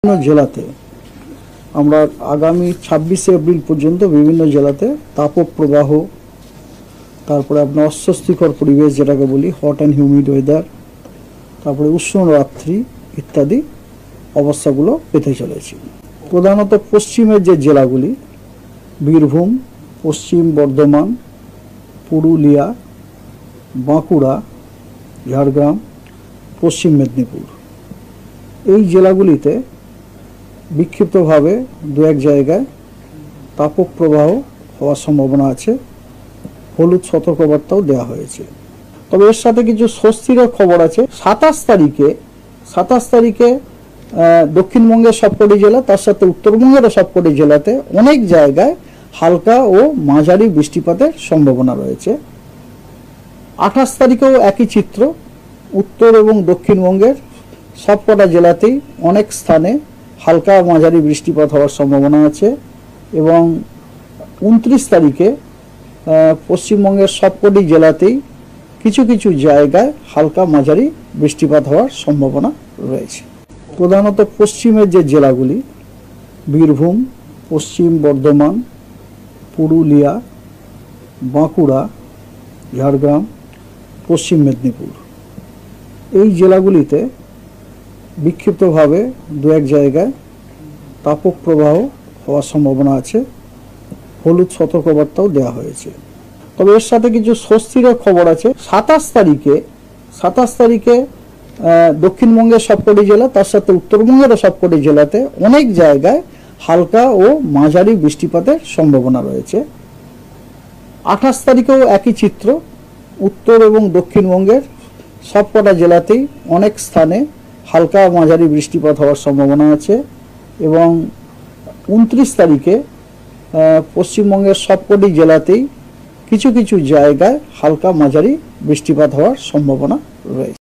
বিভিন্ন জেলাতে আমরা আগামী 26 এপ্রিল পর্যন্ত বিভিন্ন জেলাতে তাপপ্রবাহ, তারপরে আপনার অস্বস্তিকর পরিবেশ যেটাকে বলি হট অ্যান্ড হিউমিড ওয়েদার, তারপরে উষ্ণ রাত্রি ইত্যাদি অবস্থাগুলো পেতে চলেছি। প্রধানত পশ্চিমের যে জেলাগুলি বীরভূম, পশ্চিম বর্ধমান, পুরুলিয়া, বাঁকুড়া, ঝাড়গ্রাম, পশ্চিম মেদিনীপুর, এই জেলাগুলিতে বিক্ষিপ্তভাবে দু এক জায়গায় তাপপ্রবাহ হওয়ার সম্ভাবনা আছে। হলুদ সতর্কবার্তাও দেওয়া হয়েছে। তবে এর সাথে কিছু স্বস্তির খবর আছে। 27 তারিখে দক্ষিণবঙ্গের সবকটি জেলা, তার সাথে উত্তরবঙ্গের সবকটি জেলাতে অনেক জায়গায় হালকা ও মাঝারি বৃষ্টিপাতের সম্ভাবনা রয়েছে। 28 তারিখেও একই চিত্র। উত্তর এবং দক্ষিণবঙ্গের সবকটা জেলাতেই অনেক স্থানে হালকা মাঝারি বৃষ্টিপাত হওয়ার সম্ভাবনা আছে এবং 29 তারিখে পশ্চিমবঙ্গের সবকটি জেলাতেই কিছু কিছু জায়গায় হালকা মাঝারি বৃষ্টিপাত হওয়ার সম্ভাবনা রয়েছে। প্রধানত পশ্চিমের যে জেলাগুলি বীরভূম, পশ্চিম বর্ধমান, পুরুলিয়া, বাঁকুড়া, ঝাড়গ্রাম, পশ্চিম মেদিনীপুর, এই জেলাগুলিতে বিক্ষিপ্তভাবে দু এক জায়গায় তাপপ্রবাহ হওয়ার সম্ভাবনা আছে। হলুদ সতর্কবার্তাও দেওয়া হয়েছে। তবে এর সাথে কিছু স্বস্তির খবর আছে। 27 তারিখে দক্ষিণবঙ্গের সবকটি জেলা, তার সাথে উত্তরবঙ্গের সবকটি জেলাতে অনেক জায়গায় হালকা ও মাঝারি বৃষ্টিপাতের সম্ভাবনা রয়েছে। 28 তারিখেও একই চিত্র। উত্তর এবং দক্ষিণবঙ্গের সবকটা জেলাতেই অনেক স্থানে হালকা মাঝারি বৃষ্টিপাত হওয়ার সম্ভাবনা আছে এবং 29 তারিখে পশ্চিমবঙ্গের সবকটি জেলাতেই কিছু কিছু জায়গায় হালকা মাঝারি বৃষ্টিপাত হওয়ার সম্ভাবনা রয়েছে।